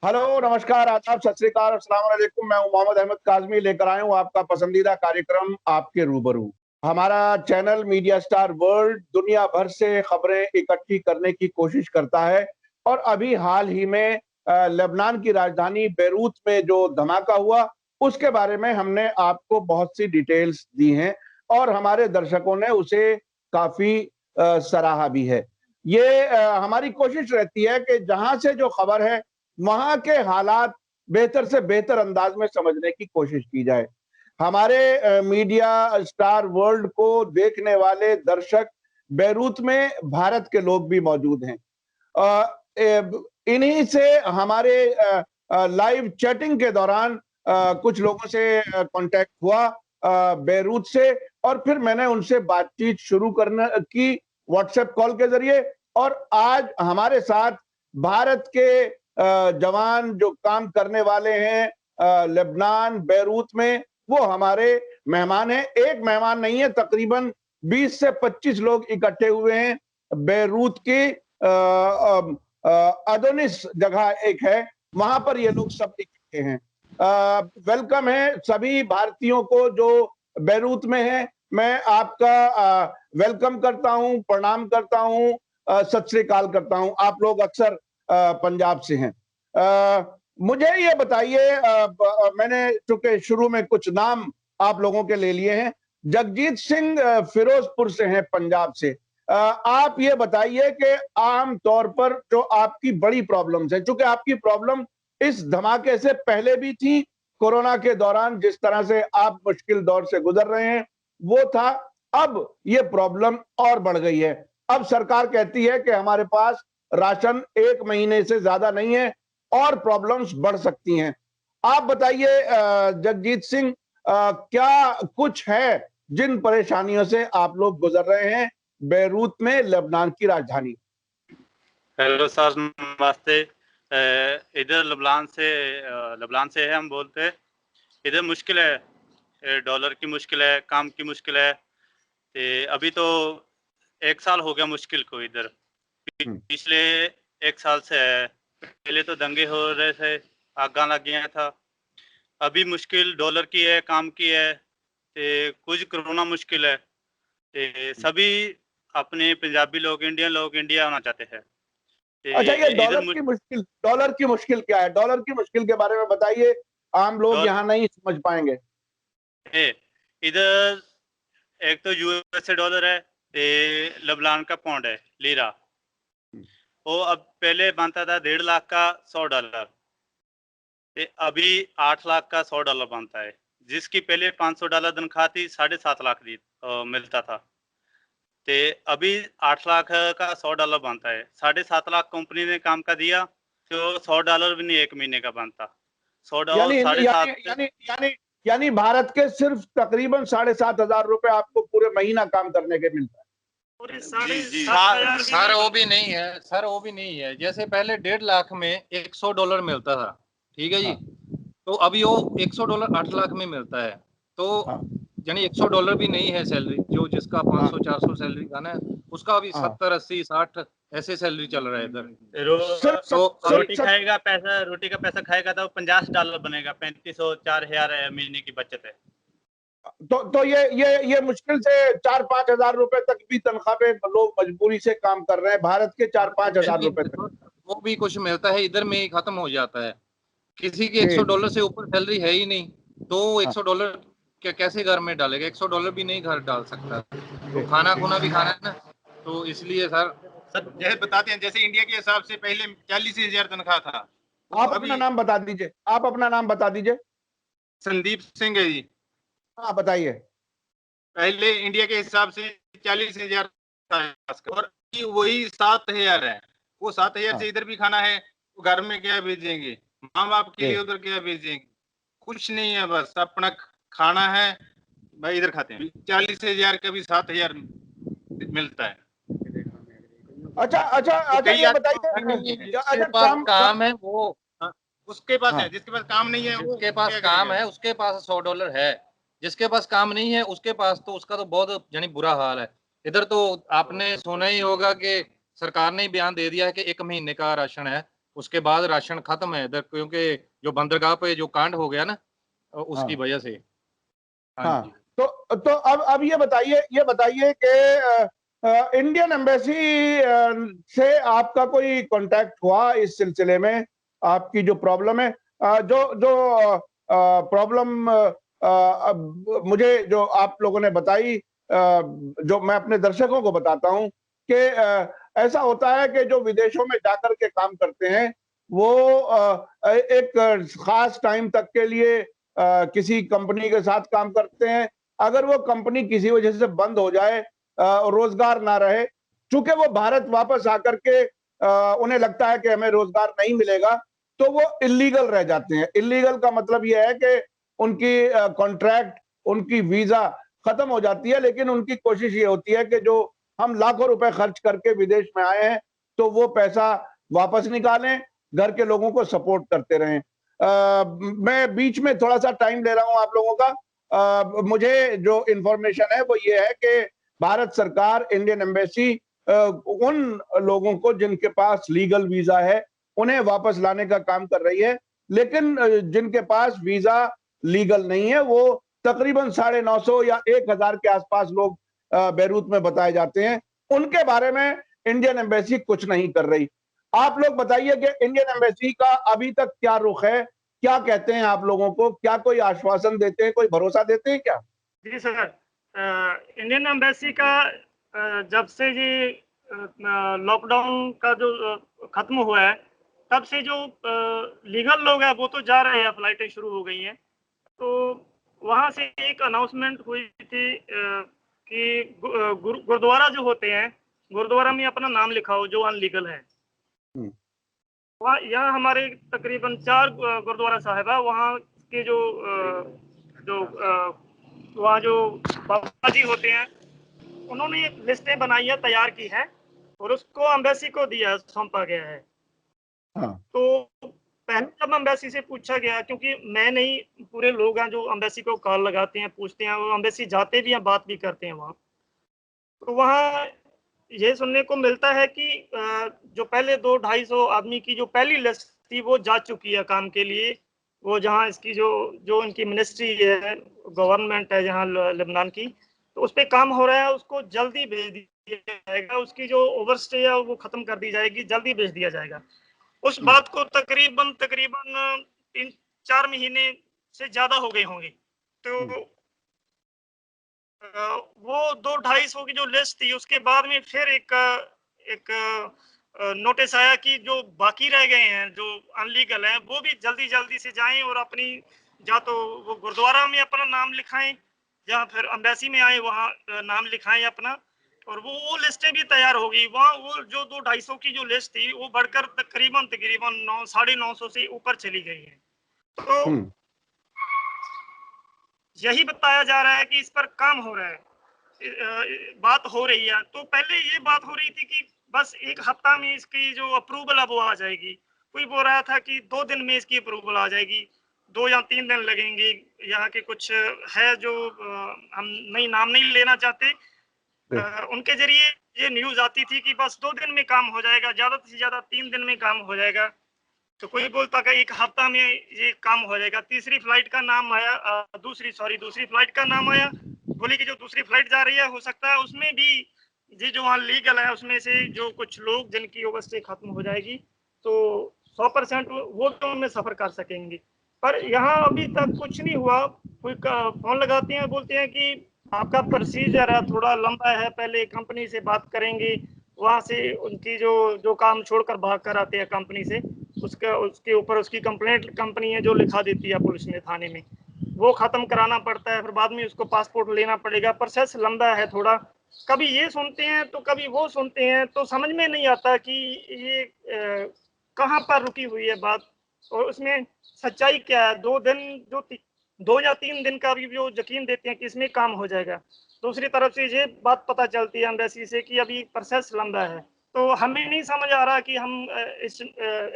Hello, नमस्कार, आदाब, सत श्री अकाल, अस्सलाम वालेकुम। मैं हूं मोहम्मद अहमद काज़मी, लेकर आया हूं आपका पसंदीदा कार्यक्रम आपके रूबरू। हमारा चैनल मीडिया स्टार वर्ल्ड दुनिया भर से खबरें इकट्ठी करने की कोशिश करता है और अभी हाल ही में लेबनान की राजधानी बेरूत में जो धमाका हुआ, उसके बारे में हमने आपको बहुत सी डिटेल्स दी हैं और हमारे दर्शकों ने उसे काफ़ी सराहा भी है। ये हमारी कोशिश रहती है कि जहाँ से जो खबर है वहां के हालात बेहतर से बेहतर अंदाज में समझने की कोशिश की जाए। हमारे मीडिया स्टार वर्ल्ड को देखने वाले दर्शक बेरूत में भारत के लोग भी मौजूद हैं। इन्हीं से हमारे लाइव चैटिंग के दौरान कुछ लोगों से कांटेक्ट हुआ बेरूत से, और फिर मैंने उनसे बातचीत शुरू करने की व्हाट्सएप कॉल के जरिए। और आज हमारे साथ भारत के जवान जो काम करने वाले हैं लेबनान बेरूत में, वो हमारे मेहमान हैं। एक मेहमान नहीं है, तकरीबन 20 से 25 लोग इकट्ठे हुए हैं। बेरूत की अदोनिस जगह एक है, वहां पर ये लोग सब इकट्ठे हैं। वेलकम है सभी भारतीयों को जो बेरूत में है। मैं आपका वेलकम करता हूं, प्रणाम करता हूं, सत श्री अकाल करता हूं। आप लोग अक्सर पंजाब से हैं। मुझे ये बताइए, मैंने चूंकि शुरू में कुछ नाम आप लोगों के ले लिए हैं। जगजीत सिंह फिरोजपुर से हैं, पंजाब से। आप ये बताइए कि आम तौर पर जो आपकी बड़ी प्रॉब्लम्स है, चूंकि आपकी प्रॉब्लम इस धमाके से पहले भी थी, कोरोना के दौरान जिस तरह से आप मुश्किल दौर से गुजर रहे हैं वो था, अब ये प्रॉब्लम और बढ़ गई है। अब सरकार कहती है कि हमारे पास राशन 1 महीने से ज्यादा नहीं है और प्रॉब्लम्स बढ़ सकती हैं। आप बताइए जगजीत सिंह, क्या कुछ है जिन परेशानियों से आप लोग गुजर रहे हैं बेरूत में, लेबनान की राजधानी? हेलो सर, नमस्ते। इधर लबनान से है, हम बोलते हैं। इधर मुश्किल है, डॉलर की मुश्किल है, काम की मुश्किल है। अभी तो 1 साल हो गया मुश्किल को इधर। पिछले 1 साल से है। पहले तो दंगे हो रहे थे, आगा लग गया था। अभी मुश्किल डॉलर की है, काम की है। कुछ कोरोना मुश्किल है। सभी अपने पंजाबी लोग, इंडियन लोग इंडिया आना चाहते हैं। अच्छा, ये इधर डॉलर की मुश्किल क्या है? डॉलर की मुश्किल के बारे में बताइए, आम लोग यहाँ नहीं समझ पाएंगे। इधर एक तो यूएसए डॉलर है, लबनान का पौंड है, लीरा। वो अब पहले बनता था 1.5 लाख का $100, अभी 8 लाख का $100 बनता है। जिसकी पहले $500 तनख्वाह थी, 7.5 लाख मिलता था। अभी 8 लाख का $100 बनता है। 7.5 लाख कंपनी ने काम का दिया, तो $100 भी नहीं 1 महीने का बनता। यानी यानी 7.5 यानी यानी यानी भारत के सिर्फ तकरीबन 7,500 रुपए आपको पूरे महीना काम करने के मिलता है। सर वो भी नहीं है, सर वो भी नहीं है। जैसे पहले 1.5 लाख में $100 मिलता था, ठीक है जी। तो अभी वो $100 8 लाख में मिलता है। तो यानी $100 भी नहीं है सैलरी। जो जिसका 500-400 सैलरी का ना, उसका अभी 70-80-60 ऐसे सैलरी चल रहा है इधर। रोटी का पैसा खाएगा तो $50 बनेगा। 3500-4000 महीने की बचत है। तो ये मुश्किल से 4-5 हजार रुपए तक भी तनख्वाह पे लोग मजबूरी से काम कर रहे हैं, भारत के 4-5 हजार रुपए तक। वो भी कुछ मिलता है, इधर में ही खत्म हो जाता है। किसी की $100 से ऊपर सैलरी है ही नहीं, तो $100 कैसे घर में डालेगा? $100 भी नहीं घर डाल सकता। तो खाना खुना भी खाना है ना, तो इसलिए सर जैसे बताते हैं, जैसे इंडिया के हिसाब से पहले 40,000 तनख्वाह था। आप अपना नाम बता दीजिए, आप अपना नाम बता दीजिए। संदीप सिंह है जी। हाँ, बताइए। पहले इंडिया के हिसाब से 40,000 था और वही 7,000 है। वो 7,000 से इधर भी खाना है, तो घर में क्या भेजेंगे? माँ बाप के लिए उधर क्या भेजेंगे? कुछ नहीं है, बस अपना खाना है भाई, इधर खाते हैं। 40,000 का भी 7,000 मिलता है। अच्छा, ये बताइए, जिसके पास काम है वो, उसके पास है। जिसके पास काम नहीं है, उसके पास काम है, उसके पास $100 है। जिसके पास काम नहीं है उसके पास तो उसका तो बहुत यानी बुरा हाल है। इधर तो आपने सुना ही होगा कि सरकार ने बयान दे दिया है कि 1 महीने का राशन है, उसके बाद राशन खत्म है इधर, क्योंकि जो बंदरगाह पे जो कांड हो गया ना उसकी वजह से। हाँ, तो अब ये बताइए कि इंडियन एम्बेसी से आपका कोई कांटेक्ट हुआ इस सिलसिले में? आपकी जो प्रॉब्लम है, जो जो प्रॉब्लम मुझे जो आप लोगों ने बताई, जो मैं अपने दर्शकों को बताता हूं कि ऐसा होता है कि जो विदेशों में जाकर के काम करते हैं वो एक खास टाइम तक के लिए किसी कंपनी के साथ काम करते हैं। अगर वो कंपनी किसी वजह से बंद हो जाए, रोजगार ना रहे, चूंकि वो भारत वापस आकर के उन्हें लगता है कि हमें रोजगार नहीं मिलेगा, तो वो इलीगल रह जाते हैं। इलीगल का मतलब यह है कि उनकी कॉन्ट्रैक्ट, उनकी वीजा खत्म हो जाती है, लेकिन उनकी कोशिश ये होती है कि जो हम लाखों रुपए खर्च करके विदेश में आए हैं तो वो पैसा वापस निकालें, घर के लोगों को सपोर्ट करते रहें। मैं बीच में थोड़ा सा टाइम ले रहा हूं आप लोगों का। मुझे जो इंफॉर्मेशन है वो ये है कि भारत सरकार, इंडियन एम्बेसी उन लोगों को जिनके पास लीगल वीजा है उन्हें वापस लाने का काम कर रही है, लेकिन जिनके पास वीजा लीगल नहीं है वो तकरीबन 950 या 1000 के आसपास लोग बेरूत में बताए जाते हैं, उनके बारे में इंडियन एम्बेसी कुछ नहीं कर रही। आप लोग बताइए कि इंडियन एम्बेसी का अभी तक क्या रुख है, क्या कहते हैं आप लोगों को, क्या कोई आश्वासन देते हैं, कोई भरोसा देते हैं क्या? जी सर, इंडियन एम्बेसी का जब से ये लॉकडाउन का जो खत्म हुआ है तब से जो लीगल लोग हैं वो तो जा रहे हैं, फ्लाइटें शुरू हो गई हैं। तो वहाँ से एक अनाउंसमेंट हुई थी कि गुरुद्वारा जो होते हैं, गुरुद्वारा में अपना नाम लिखाओ जो अनलीगल है। वहाँ यहाँ हमारे तकरीबन 4 गुरुद्वारा साहिब है, वहाँ के जो वहाँ जो बाबा जी होते हैं उन्होंने लिस्टें बनाई है, तैयार की है और उसको एम्बेसी को दिया, सौंपा गया है। हाँ। तो पहले जब एम्बेसी से पूछा गया, क्योंकि मैं नहीं, पूरे लोग हैं जो एम्बेसी को कॉल लगाते हैं, पूछते हैं, वो एम्बेसी जाते भी हैं, बात भी करते हैं वहाँ। तो वहाँ ये सुनने को मिलता है कि जो पहले 200-250 आदमी की जो पहली लिस्ट थी वो जा चुकी है काम के लिए। वो जहाँ इसकी जो इनकी मिनिस्ट्री है, गवर्नमेंट है जहाँ लेबनान की, तो उस पर काम हो रहा है, उसको जल्दी भेज दिया जाएगा। उसकी जो ओवरस्टे है वो खत्म कर दी जाएगी, जल्दी भेज दिया जाएगा। उस बात को तकरीबन 3-4 महीने से ज्यादा हो गए होंगे। तो वो 200-250 की जो लिस्ट थी उसके बाद में फिर एक नोटिस आया कि जो बाकी रह गए हैं, जो अनलीगल हैं, वो भी जल्दी से जाएं और अपनी, या तो वो गुरुद्वारा में अपना नाम लिखाएं या फिर एम्बेसी में आए वहाँ नाम लिखाएं अपना, और वो लिस्टें भी तैयार होगी। वहाँ वो जो 200-250 की जो लिस्ट थी वो बढ़कर तकरीबन 900-950 से ऊपर चली गई है। तो यही बताया जा रहा है कि इस पर काम हो रहा है, बात हो रही है। तो पहले ये बात हो रही थी कि बस 1 हफ्ता में इसकी जो अप्रूवल है वो आ जाएगी। कोई बोल रहा था कि 2 दिन में इसकी अप्रूवल आ जाएगी, 2 या 3 दिन लगेंगे। यहाँ के कुछ है जो हम नाम नहीं लेना चाहते, उनके जरिए ये न्यूज आती थी कि बस 2 दिन में काम हो जाएगा, ज्यादा से ज्यादा 3 दिन में काम हो जाएगा। तो कोई बोलता कि 1 हफ्ता में ये काम हो जाएगा। तीसरी फ्लाइट का नाम आया, दूसरी फ्लाइट का नाम आया, बोली कि जो दूसरी फ्लाइट जा रही है हो सकता है उसमें भी ये जो वहाँ लीगल है उसमें से जो कुछ लोग जिनकी ओवरस्टे खत्म हो जाएगी तो 100% वो तो उनमें सफर कर सकेंगे। पर यहाँ अभी तक कुछ नहीं हुआ। कोई फोन लगाते हैं, बोलते हैं कि आपका प्रोसीजर है थोड़ा लंबा है, पहले कंपनी से बात करेंगे, वहां से उनकी जो काम छोड़कर भाग कर आते हैं कंपनी से, उसके ऊपर उसकी कंप्लेंट कंपनी है जो लिखा देती है पुलिस में, थाने में, वो खत्म कराना पड़ता है। फिर बाद में उसको पासपोर्ट लेना पड़ेगा, प्रोसेस लंबा है थोड़ा। कभी ये सुनते हैं तो कभी वो सुनते हैं, तो समझ में नहीं आता कि ये कहाँ पर रुकी हुई है बात और उसमें सच्चाई क्या है। 2 या 3 दिन का भी जो यकीन देते हैं कि इसमें काम हो जाएगा, दूसरी तरफ से ये बात पता चलती है एम्बेसी से कि अभी प्रोसेस लंबा है। तो हमें नहीं समझ आ रहा कि हम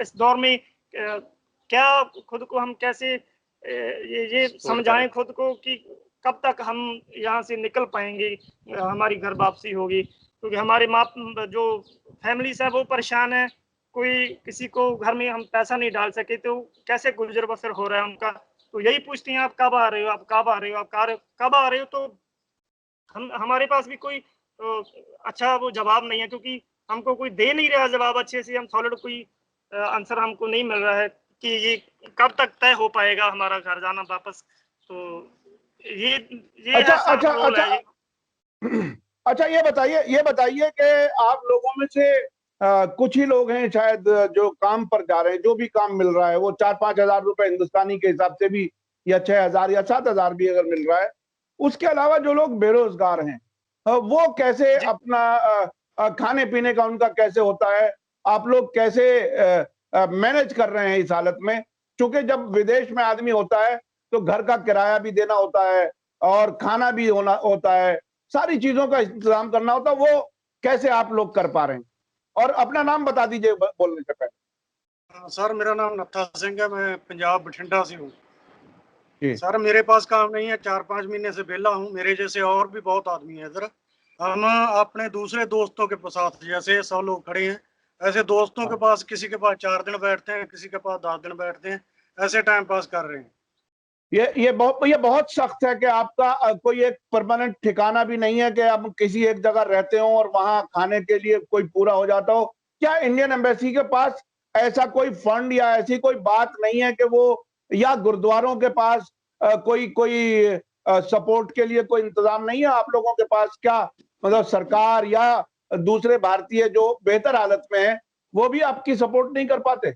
इस दौर में क्या खुद को हम कैसे ये समझाएं खुद को कि कब तक हम यहाँ से निकल पाएंगे, हमारी घर वापसी होगी, क्योंकि हमारे माँ जो फैमिलीज है वो परेशान है, कोई किसी को घर में हम पैसा नहीं डाल सके तो कैसे गुजर बसर हो रहा है उनका, तो यही पूछते हैं आप कब आ रहे हो, आप कब आ रहे हो, कब आ रहे हो। तो हमारे पास भी कोई अच्छा वो जवाब नहीं है, क्योंकि हमको कोई दे नहीं रहा जवाब अच्छे से, हम सॉलिड कोई आंसर हमको नहीं मिल रहा है कि ये कब तक तय हो पाएगा हमारा घर जाना वापस। तो ये अच्छा ऐसा अच्छा रोल अच्छा है। अच्छा, ये बताइए कि आप लोगों में से कुछ ही लोग हैं शायद जो काम पर जा रहे हैं, जो भी काम मिल रहा है वो 4-5 हजार रुपए हिंदुस्तानी के हिसाब से भी, या 6,000 या 7,000 भी अगर मिल रहा है। उसके अलावा जो लोग बेरोजगार हैं, वो कैसे जी। अपना खाने पीने का उनका कैसे होता है? आप लोग कैसे मैनेज कर रहे हैं इस हालत में? क्योंकि जब विदेश में आदमी होता है तो घर का किराया भी देना होता है और खाना भी होता है, सारी चीजों का इंतजाम करना होता है। वो कैसे आप लोग कर पा रहे हैं? और अपना नाम बता दीजिए बोलने से पहले। सर मेरा नाम नत्था सिंह है, मैं पंजाब बठिंडा से हूँ। जी। सर मेरे पास काम नहीं है, 4-5 महीने से बेला हूँ। मेरे जैसे और भी बहुत आदमी है इधर। हम अपने दूसरे दोस्तों के साथ, जैसे 100 लोग खड़े हैं, ऐसे दोस्तों के पास, किसी के पास 4 दिन बैठते हैं, किसी के पास 10 दिन बैठते हैं, ऐसे टाइम पास कर रहे हैं। ये बहुत सख्त है कि आपका कोई एक परमानेंट ठिकाना भी नहीं है कि आप किसी एक जगह रहते हो और वहां खाने के लिए कोई पूरा हो जाता हो। क्या इंडियन एम्बेसी के पास ऐसा कोई फंड या ऐसी कोई बात नहीं है कि वो, या गुरुद्वारों के पास कोई कोई सपोर्ट के लिए कोई इंतजाम नहीं है आप लोगों के पास? क्या मतलब सरकार या दूसरे भारतीय जो बेहतर हालत में है वो भी आपकी सपोर्ट नहीं कर पाते?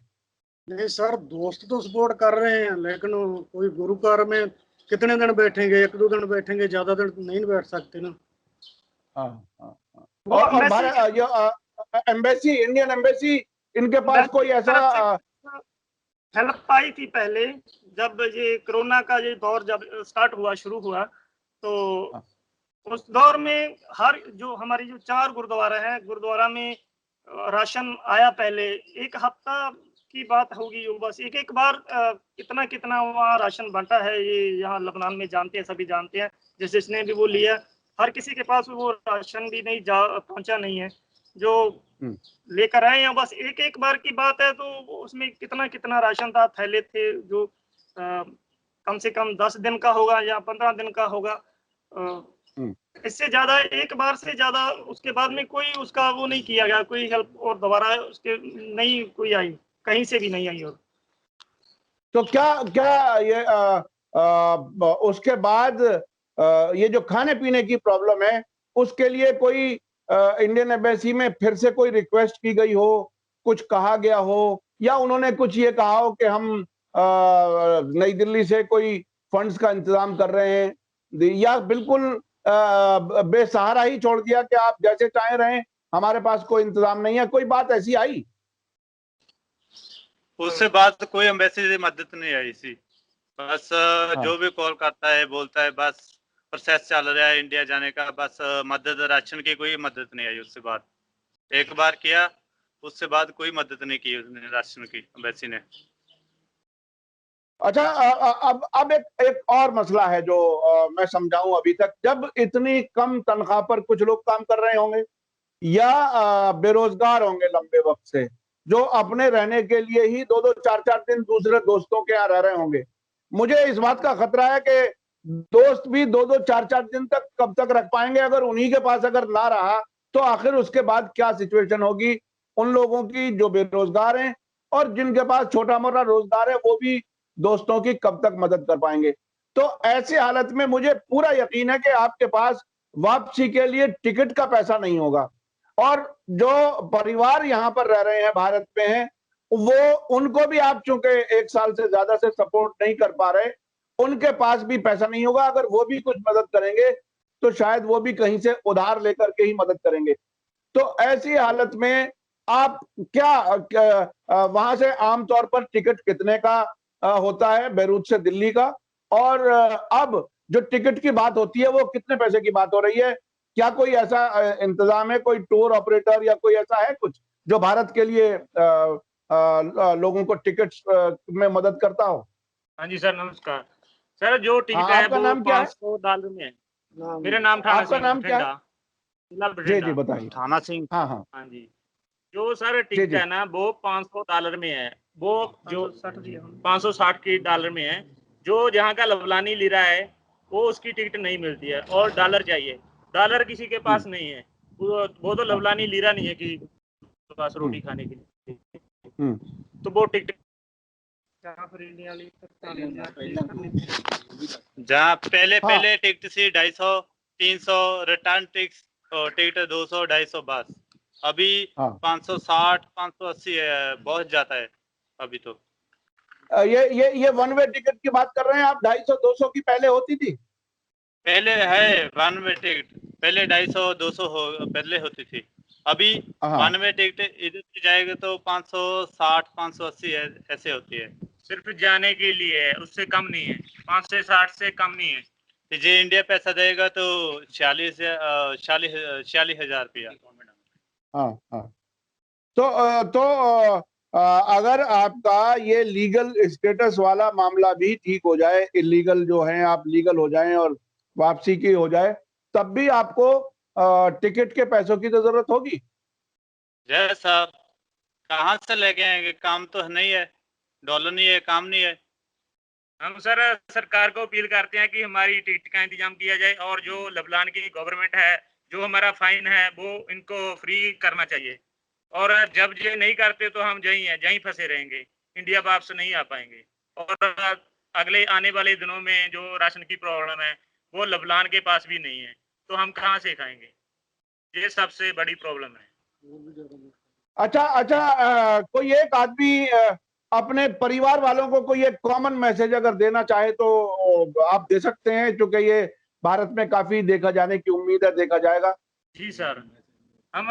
नहीं सर, दोस्त तो सपोर्ट कर रहे हैं, लेकिन कोई गुरु घर में कितने दिन बैठेंगे? 1-2 दिन बैठेंगे, ज्यादा दिन नहीं बैठ सकते ना। हाँ, हाँ, हाँ। वो और embassy Bharat embassy, Indian embassy, इनके पास कोई ऐसा हेल्प आई थी पहले, जब ये कोरोना का ये दौर जब स्टार्ट हुआ, शुरू हुआ, तो उस दौर में हर जो हमारी जो 4 गुरुद्वारा है, गुरुद्वारा में राशन आया। पहले 1 हफ्ता की बात होगी, वो बस एक बार कितना कितना वहाँ राशन बांटा है, ये यहाँ लबनान में जानते हैं, सभी जानते हैं। जिसने भी वो लिया, हर किसी के पास वो राशन भी नहीं पहुंचा नहीं है जो लेकर आए हैं। बस एक बार की बात है, तो उसमें कितना कितना राशन था, थैले थे जो कम से कम 10 दिन का होगा या 15 दिन का होगा। इससे ज्यादा, एक बार से ज्यादा उसके बाद में कोई उसका वो नहीं किया गया, कोई हेल्प और दोबारा उसके नहीं कोई आई, कहीं से भी नहीं आई। और तो क्या ये उसके बाद ये जो खाने पीने की प्रॉब्लम है उसके लिए कोई इंडियन एम्बेसी में फिर से कोई रिक्वेस्ट की गई हो, कुछ कहा गया हो, या उन्होंने कुछ ये कहा हो कि हम नई दिल्ली से कोई फंड्स का इंतजाम कर रहे हैं, या बिल्कुल बेसहारा ही छोड़ दिया कि आप जैसे चाहे रहें, हमारे पास कोई इंतजाम नहीं है? कोई बात ऐसी आई? उससे बाद कोई एम्बेसी से मदद नहीं आई सी। बस जो भी कॉल करता है बोलता है बस प्रोसेस चल रहा है इंडिया जाने का, बस मदद, राशन की कोई मदद नहीं आई। उससे बाद एक बार किया, उससे बाद कोई मदद नहीं की उसने, राशन की एम्बेसी ने। अच्छा, अब एक और मसला है जो मैं समझाऊं। अभी तक जब इतनी कम तनख्वाह पर कुछ लोग काम कर रहे होंगे या बेरोजगार होंगे लंबे वक्त से, जो अपने रहने के लिए ही 2-2, 4-4 दिन दूसरे दोस्तों के यहाँ रह रहे होंगे, मुझे इस बात का खतरा है कि दोस्त भी 2-2, 4-4 दिन तक कब तक रख पाएंगे? अगर उन्हीं के पास अगर ना रहा तो आखिर उसके बाद क्या सिचुएशन होगी उन लोगों की जो बेरोजगार हैं, और जिनके पास छोटा मोटा रोजगार है वो भी दोस्तों की कब तक मदद कर पाएंगे? तो ऐसी हालत में मुझे पूरा यकीन है कि आपके पास वापसी के लिए टिकट का पैसा नहीं होगा, और जो परिवार यहाँ पर रह रहे हैं, भारत में हैं, वो, उनको भी आप चूंकि 1 साल से ज्यादा से सपोर्ट नहीं कर पा रहे, उनके पास भी पैसा नहीं होगा। अगर वो भी कुछ मदद करेंगे तो शायद वो भी कहीं से उधार लेकर के ही मदद करेंगे। तो ऐसी हालत में आप क्या वहां से आमतौर पर टिकट कितने का होता है बेरूत से दिल्ली का? और अब जो टिकट की बात होती है वो कितने पैसे की बात हो रही है? क्या कोई ऐसा इंतजाम है, कोई टूर ऑपरेटर या कोई ऐसा है कुछ जो भारत के लिए लोगों को टिकट में मदद करता हो? हाँ जी सर, नमस्कार सर। जो टिकट हाँ, है आपका वो नाम क्या है? $500 में है। मेरा नाम थाना आपका सिंह, नाम क्या है? जिला जी बठिंडा। बताइए। थाना सिंह। हाँ हाँ हाँ जी। जो सर जी टिकट जी है ना वो $500 में है, वो जो 560 की डॉलर में है। जो जहाँ का लवलानी लीरा है वो उसकी टिकट नहीं मिलती है और डॉलर चाहिए। डॉलर किसी के पास नहीं है, वो तो हाँ, लवलानी लीरा नहीं है किसी के पास रोटी हम्म खाने के लिए, हम्म तो वो टिकट जहाँ पहले हाँ पहले टिकट थी 250, 300, रिटर्न टिकट 200, 250 बस। अभी हाँ 560, 580 है, बहुत जाता है अभी तो। ये वन वे टिकट की बात कर रहे हैं आप? 250-200 की पहले होती थी? पहले है वन वे टिकट, पहले 250, 200 पहले होती थी। अभी हाँ वन वे टिकट इधर से जाएगा तो 560, 580 ऐसे होती है। सिर्फ जाने के लिए है, उससे कम नहीं है, 5 से 60 से कम नहीं है। जे इंडिया पैसा देगा तो 46,000 रुपया। हाँ हाँ। तो अगर आपका ये लीगल स्टेटस वाला मामला भी ठीक हो जाए, इलीगल जो है आप लीगल हो जाएं और वापसी की हो जाए, तब भी आपको टिकट के पैसों की तो जरूरत होगी। जय साहब, कहाँ से लेके आएंगे? काम तो नहीं है, डॉलर नहीं है, काम नहीं है। हम सर सरकार को अपील करते हैं कि हमारी टिकट का इंतजाम किया जाए और जो लबनान की गवर्नमेंट है, जो हमारा फाइन है वो इनको फ्री करना चाहिए। और जब ये नहीं करते तो हम यहीं फंसे रहेंगे, इंडिया वापस नहीं आ पाएंगे। और अगले आने वाले दिनों में जो राशन की प्रॉब्लम है वो लबनान के पास भी नहीं है, तो हम कहाँ से खाएंगे? ये सबसे बड़ी प्रॉब्लम है। अच्छा अच्छा, कोई एक आदमी अपने परिवार वालों को कोई एक कॉमन मैसेज अगर देना चाहे तो आप दे सकते हैं, क्योंकि ये भारत में काफी देखा जाने की उम्मीद है, देखा जाएगा। जी सर, हम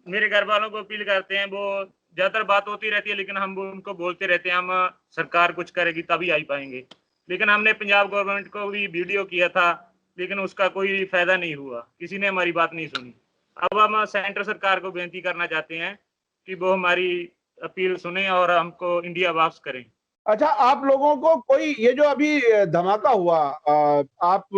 मेरे घर वालों को अपील करते हैं, वो ज्यादातर बात होती रहती है लेकिन हम वो उनको बोलते रहते हैं हम सरकार कुछ करेगी तभी आ पाएंगे। लेकिन हमने पंजाब गवर्नमेंट को भी वीडियो किया था लेकिन उसका कोई फायदा नहीं हुआ, किसी ने हमारी बात नहीं सुनी। अब हम सेंट्रल सरकार को बेनती करना चाहते हैं कि वो हमारी अपील सुने और हमको इंडिया वापस करें। अच्छा, आप लोगों को कोई ये जो अभी धमाका हुआ, आप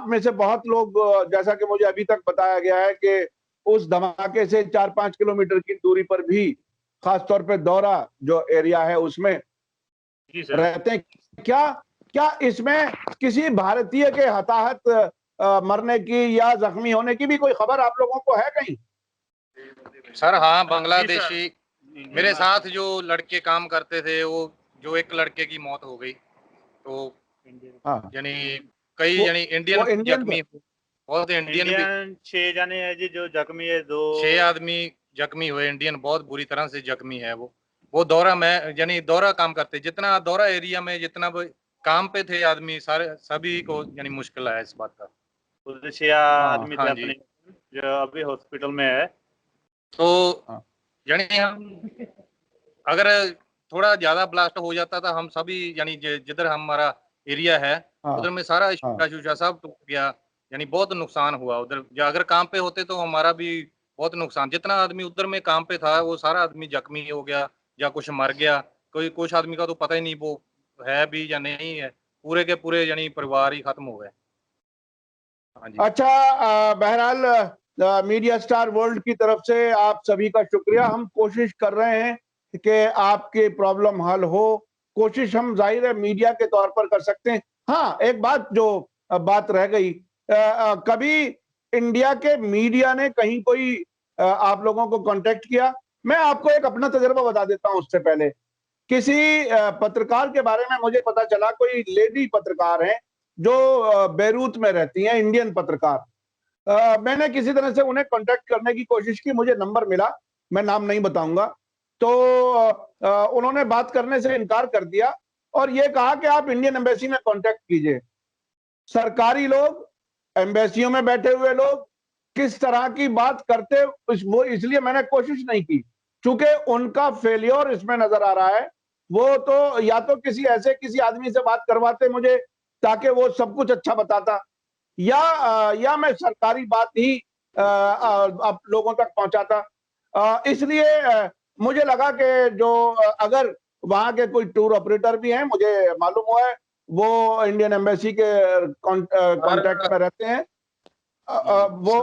में से बहुत लोग, जैसा कि मुझे अभी तक बताया गया है कि उस धमाके से 4-5 किलोमीटर की दूरी पर भी, खासतौर पे दौरा जो एरिया है उसमें जी सर। रहते हैं, क्या क्या इसमें किसी भारतीय के हताहत मरने की या जख्मी होने की भी कोई खबर आप लोगों को है कहीं? सर हाँ, जी बांग्लादेशी सर। मेरे साथ जो लड़के काम करते थे, वो जो एक लड़के की मौत हो गई, तो हाँ, यानी कई वो यानी इंडियन वो इंडियन थे? जख्मी, बहुत इंडियन भी, इंडियन 6 जने हैं जी जो जख्मी है, 2 6 आदमी जख्मी हुए। इंडियन बहुत बुरी तरह से जख्मी है। वो दौरा में यानी दौरा काम करते, जितना दौरा एरिया में जितना भी काम पे थे आदमी, सारे सभी को यानी मुश्किल है इस बात का। उधर 6 हाँ आदमी थे हाँ अपने, जी। जो अभी हॉस्पिटल में है। तो हाँ यानी हम अगर थोड़ा ज्यादा ब्लास्ट हो जाता था, हम सभी यानी जिधर हमारा एरिया है हाँ उधर में सारा हाँ। शूशा सब टूट गया, यानी बहुत नुकसान हुआ उधर। अगर काम पे होते तो हमारा भी बहुत नुकसान, जितना आदमी उधर में काम पे था वो सारा आदमी जख्मी हो गया या कुछ मर गया। कोई कुछ आदमी का तो पता ही नहीं वो है भी या नहीं है, पूरे के पूरे यानी परिवार ही खत्म हो गए। हाँ जी। अच्छा, बहरहाल मीडिया स्टार वर्ल्ड की तरफ से आप सभी का शुक्रिया। हम कोशिश कर रहे हैं कि आपकी प्रॉब्लम हल हो। कोशिश हम जाहिर है मीडिया के तौर पर कर सकते हैं। हाँ, एक बात जो बात रह गई, कभी इंडिया के मीडिया ने कहीं कोई आप लोगों को कांटेक्ट किया? मैं आपको एक अपना तजुर्बा बता देता हूं उससे पहले। किसी पत्रकार के बारे में मुझे पता चला, कोई लेडी पत्रकार है जो बेरूत में रहती हैं, इंडियन पत्रकार। मैंने किसी तरह से उन्हें कांटेक्ट करने की कोशिश की, मुझे नंबर मिला, मैं नाम नहीं बताऊंगा। तो उन्होंने बात करने से इनकार कर दिया और ये कहा कि आप इंडियन एम्बेसी में कांटेक्ट कीजिए। सरकारी लोग, एम्बेसियों में बैठे हुए लोग किस तरह की बात करते, वो इसलिए मैंने कोशिश नहीं की, क्योंकि उनका फेलियर इसमें नजर आ रहा है। वो तो या तो किसी आदमी से बात करवाते मुझे ताकि वो सब कुछ अच्छा बताता, या मैं सरकारी बात ही आप लोगों तक पहुंचाता। इसलिए मुझे लगा कि जो अगर वहां के कोई टूर ऑपरेटर भी हैं, मुझे मालूम हुआ है वो इंडियन एम्बेसी के कांटेक्ट में रहते हैं। वो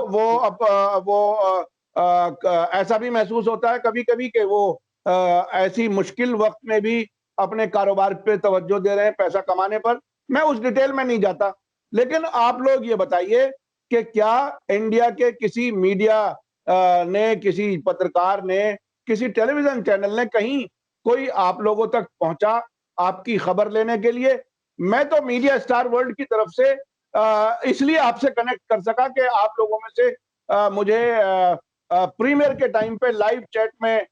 ऐसा भी महसूस होता है कभी कभी कि वो ऐसी मुश्किल वक्त में भी अपने कारोबार पे तवज्जो दे रहे हैं पैसा कमाने पर। मैं उस डिटेल में नहीं जाता, लेकिन आप लोग ये बताइए कि क्या इंडिया के किसी मीडिया ने, किसी पत्रकार ने, किसी टेलीविजन चैनल ने कहीं कोई आप लोगों तक पहुंचा आपकी खबर लेने के लिए? मैं तो मीडिया स्टार वर्ल्ड की तरफ से इसलिए आपसे कनेक्ट कर सका कि आप लोगों में से मुझे प्रीमियर के टाइम पे लाइव चैट में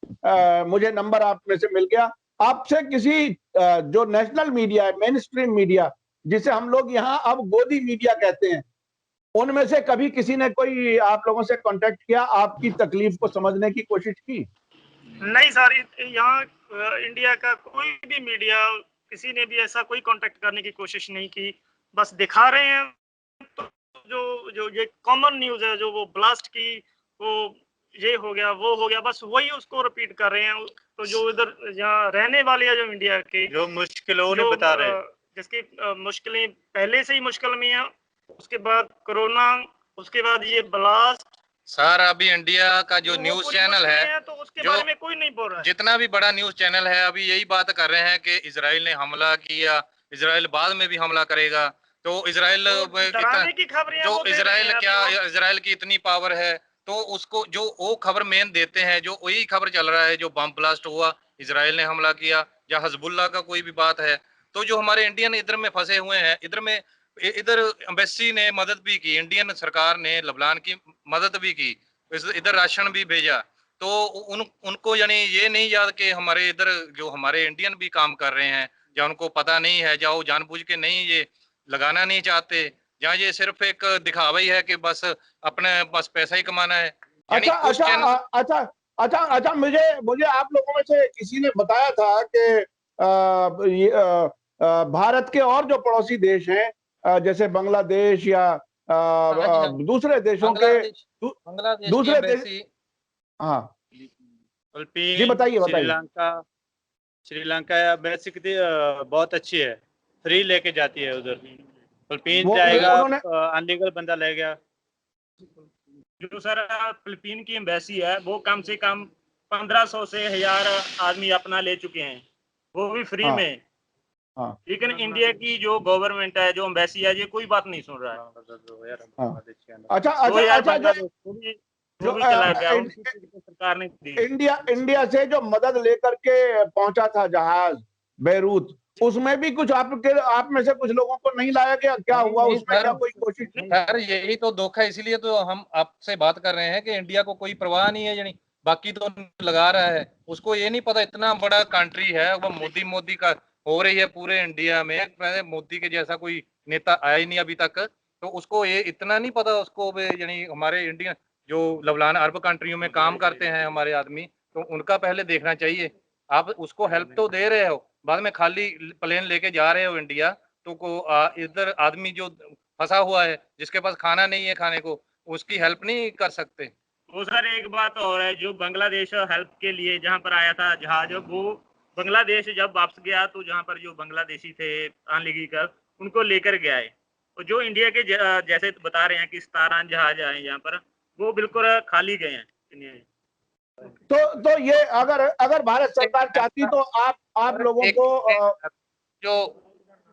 मुझे नंबर आप में से मिल गया। आपसे किसी जो नेशनल मीडिया है, मेन स्ट्रीम मीडिया, जिसे हम लोग यहाँ अब गोदी मीडिया कहते हैं, उनमें से कभी किसी ने कोई आप लोगों से कांटेक्ट किया, आपकी तकलीफ को समझने की कोशिश की? नहीं सर, यहाँ इंडिया का कोई भी मीडिया, किसी ने भी ऐसा कोई कांटेक्ट करने की कोशिश नहीं की। बस दिखा रहे हैं तो जो ये कॉमन न्यूज है, जो वो ब्लास्ट की, वो ये हो गया, वो हो गया, बस वही उसको रिपीट कर रहे हैं। तो जो इधर यहाँ रहने वाले हैं, जो इंडिया के, जो मुश्किल उन्हें बता रहे हैं, जिसकी मुश्किलें पहले से ही मुश्किल में है, उसके बाद कोरोना, उसके बाद ये ब्लास्ट। सर अभी इंडिया का जो न्यूज चैनल है, तो उसके बारे में कोई नहीं बोल रहा है। जितना भी बड़ा न्यूज चैनल है अभी यही बात कर रहे हैं कि इजराइल ने हमला किया, इजराइल बाद में भी हमला करेगा। तो इजराइल की खबरें, जो इजराइल क्या, इजराइल की इतनी पावर है, तो उसको जो वो खबर मेन देते हैं, जो वही खबर चल रहा है, जो बम ब्लास्ट हुआ, इजराइल ने हमला किया, या हजबुल्ला का कोई भी बात है। तो जो हमारे इंडियन इधर में फंसे हुए हैं, इधर एम्बेसी ने मदद भी की, इंडियन सरकार ने लबनान की मदद भी की, इधर राशन भी भेजा। तो उनको यानी ये नहीं याद कि हमारे इधर जो हमारे इंडियन भी काम कर रहे हैं, या उनको पता नहीं है, या वो जानबूझ के नहीं ये लगाना नहीं चाहते, या ये सिर्फ एक दिखावा ही है कि बस अपने बस पैसा ही कमाना है। अच्छा, मुझे आप लोगों में से किसी ने बताया था कि भारत के और जो पड़ोसी देश हैं, जैसे बांग्लादेश या दूसरे देशों के दूसरे देश, हाँ जी बताइए। श्रीलंका बेसिकली बहुत अच्छी है, फ्री लेके जाती है उधर। फिलीपीन जाएगा, अनलीगल बंदा ले गया। जो सर फिलीपीन की एम्बेसी है, वो कम से कम 1500 से 1000 आदमी अपना ले चुके हैं, वो भी फ्री में। लेकिन इंडिया की जो गवर्नमेंट है, जो एम्बेसी है, ये कोई बात नहीं सुन रहा है। अच्छा, जो सरकार ने इंडिया से जो मदद लेकर के पहुंचा था जहाज बेरूत, उसमें भी कुछ आप में से कुछ लोगों को नहीं लाया गया? क्या हुआ उसमें? क्या कोई कोशिश नहीं? सर यही तो दुख है, इसलिए तो हम आपसे बात कर रहे हैं कि इंडिया को कोई परवाह नहीं है, यानी बाकी तो लगा रहा है, उसको ये नहीं पता इतना बड़ा कंट्री है, वो मोदी का हो रही है पूरे इंडिया में। मोदी के जैसा कोई नेता आया ही नहीं अभी तक, तो उसको ये इतना नहीं पता उसको, यानी हमारे इंडियन जो लबनान अरब कंट्रियों में काम करते हैं हमारे आदमी, तो उनका पहले देखना चाहिए। आप उसको हेल्प तो दे रहे हो, बाद में खाली प्लेन लेके जा रहे हो इंडिया, तो इधर आदमी जो फंसा हुआ है, जिसके पास खाना नहीं है खाने को, उसकी हेल्प नहीं कर सकते। वो सर एक बात और है, जो बांग्लादेश हेल्प के लिए जहाँ पर आया था जहाज, वो बांग्लादेश जब वापस गया तो जहाँ पर जो बांग्लादेशी थे अनलीगल, उनको लेकर गया है। और जो इंडिया के जैसे बता रहे हैं कि 17 जहाज आए यहाँ पर, वो बिल्कुल खाली गए हैं। तो ये अगर भारत सरकार चाहती तो आप लोगों को जो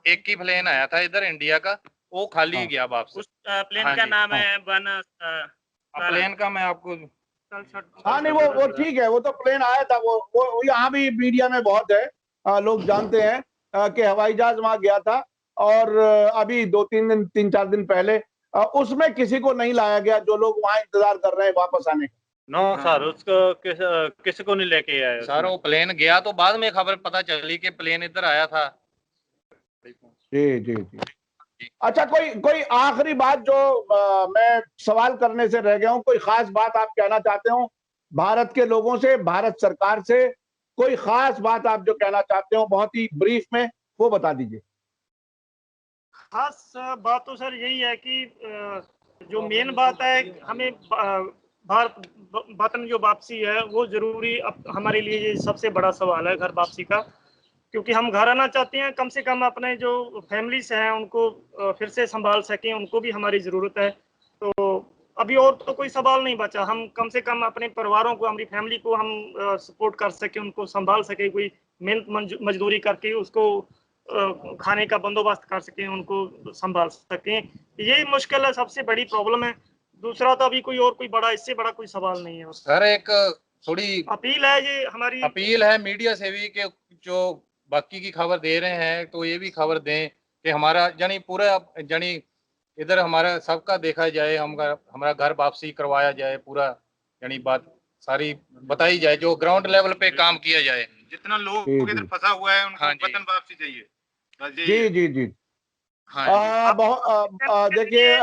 एक ही प्लेन आया था इधर इंडिया का, वो खाली गया वापस। उस प्लेन का नाम है प्लेन का मैं आपको, हाँ नहीं, वो ठीक है, वो तो प्लेन आया था, वो यहाँ भी मीडिया में बहुत है, लोग जानते हैं कि हवाई जहाज वहां गया था, और अभी 3-4 दिन पहले उसमें किसी को नहीं लाया गया, जो लोग वहां इंतजार कर रहे हैं वापस आने का। नो सर, उसको किसी को नहीं लेके आया सर। वो प्लेन गया तो बाद में खबर पता चली कि प्लेन इधर आया था। जी। अच्छा, कोई आखिरी बात जो मैं सवाल करने से रह गया हूँ, कोई खास बात आप कहना चाहते हो भारत के लोगों से, भारत सरकार से? कोई खास बात आप जो कहना चाहते हो बहुत ही ब्रीफ में, वो बता दीजिए। खास बात तो सर यही है कि जो मेन बात है, हमें भारत वतन जो वापसी है वो जरूरी हमारे लिए ये सबसे बड़ा सवाल है, घर वापसी का। क्योंकि हम घर आना चाहते हैं, कम से कम अपने जो फैमिलीज हैं उनको फिर से संभाल सकें, उनको भी हमारी ज़रूरत है। तो अभी और तो कोई सवाल नहीं बचा। हम कम से कम अपने परिवारों को, हमारी फैमिली को हम सपोर्ट कर सके, उनको संभाल सके, कोई मेहनत मजदूरी करके उसको खाने का बंदोबस्त कर सकें, उनको संभाल सकें। यही मुश्किल है, सबसे बड़ी प्रॉब्लम है। दूसरा तो अभी कोई और कोई बड़ा, इससे बड़ा कोई सवाल नहीं है। सर एक थोड़ी अपील है, ये हमारी अपील है मीडिया से भी कि जो बाकी की खबर दे रहे हैं तो ये भी खबर दें कि हमारा यानी पूरा यानी इधर हमारा सबका देखा जाए, हमारा घर वापसी करवाया जाए, पूरा यानी बात सारी बताई जाए, जो ग्राउंड लेवल पे काम किया जाए। जितना लोग इधर फंसा हुआ है उनको वतन वापसी चाहिए। जी जी जी। हाँ देखिए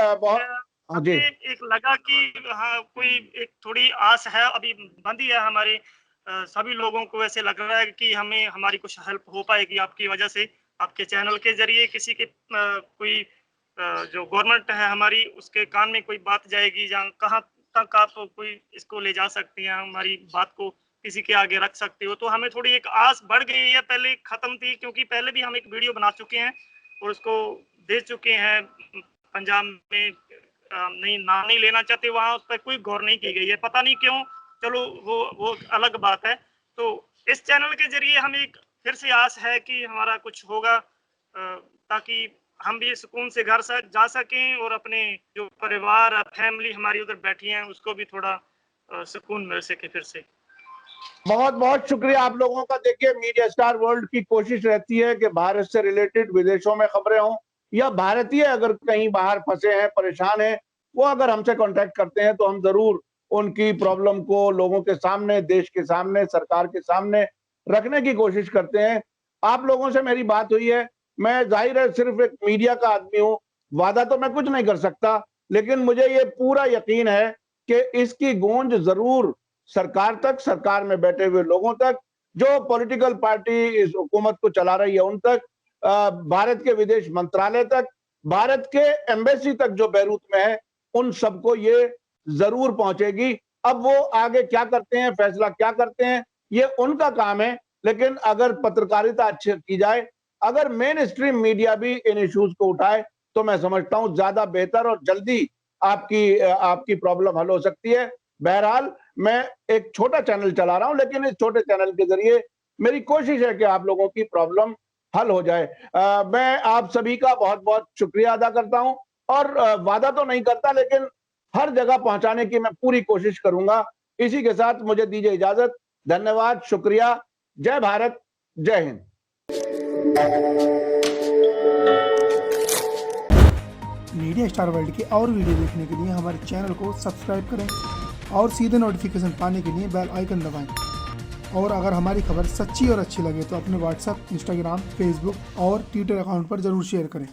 जी एक लगा कि हाँ कोई एक थोड़ी आस है, अभी बंदी है हमारे सभी लोगों को। ऐसे लग रहा है कि हमें हमारी कुछ हेल्प हो पाएगी आपकी वजह से, आपके चैनल के जरिए किसी के कोई जो गवर्नमेंट है हमारी, उसके कान में कोई बात जाएगी, जहाँ कहाँ तक आप कोई इसको ले जा सकते हैं, हमारी बात को किसी के आगे रख सकते हो। तो हमें थोड़ी एक आस बढ़ गई है, पहले खत्म थी, क्योंकि पहले भी हम एक वीडियो बना चुके हैं और उसको दे चुके हैं पंजाब में। नहीं नाम नहीं लेना चाहते, वहाँ उस पर कोई गौर नहीं की गई है, पता नहीं क्यों। चलो वो अलग बात है। तो इस चैनल के जरिए हमें एक फिर से आस है कि हमारा कुछ होगा, ताकि हम भी सुकून से घर से जा सकें और अपने जो परिवार फैमिली हमारी उधर बैठी हैं उसको भी थोड़ा सुकून मिल सके फिर से। बहुत बहुत शुक्रिया आप लोगों का। देखिए, मीडिया स्टार वर्ल्ड की कोशिश रहती है कि भारत से रिलेटेड विदेशों में खबरें हों, या भारतीय अगर कहीं बाहर फंसे हैं, परेशान हैं, वो अगर हमसे कांटेक्ट करते हैं तो हम जरूर उनकी प्रॉब्लम को लोगों के सामने, देश के सामने, सरकार के सामने रखने की कोशिश करते हैं। आप लोगों से मेरी बात हुई है, मैं जाहिर है सिर्फ एक मीडिया का आदमी हूं, वादा तो मैं कुछ नहीं कर सकता, लेकिन मुझे ये पूरा यकीन है कि इसकी गूंज जरूर सरकार तक, सरकार में बैठे हुए लोगों तक, जो पॉलिटिकल पार्टी इस हुकूमत को चला रही है उन तक, भारत के विदेश मंत्रालय तक, भारत के एम्बेसी तक जो बैरूत में है, उन सबको ये जरूर पहुंचेगी। अब वो आगे क्या करते हैं, फैसला क्या करते हैं, ये उनका काम है। लेकिन अगर पत्रकारिता अच्छी की जाए, अगर मेन स्ट्रीम मीडिया भी इन इश्यूज को उठाए, तो मैं समझता हूं ज्यादा बेहतर और जल्दी आपकी प्रॉब्लम हल हो सकती है। बहरहाल मैं एक छोटा चैनल चला रहा हूं, लेकिन इस छोटे चैनल के जरिए मेरी कोशिश है कि आप लोगों की प्रॉब्लम हल हो जाए। मैं आप सभी का बहुत बहुत शुक्रिया अदा करता हूं, और वादा तो नहीं करता, लेकिन हर जगह पहुंचाने की मैं पूरी कोशिश करूंगा। इसी के साथ मुझे दीजिए इजाजत। धन्यवाद, शुक्रिया, जय भारत, जय हिंद। मीडिया स्टार वर्ल्ड के और वीडियो देखने के लिए हमारे चैनल को सब्सक्राइब करें और सीधे नोटिफिकेशन पाने के लिए बेल आइकन दबाएं। और अगर हमारी खबर सच्ची और अच्छी लगे तो अपने व्हाट्सएप, इंस्टाग्राम, फेसबुक और ट्विटर अकाउंट पर जरूर शेयर करें।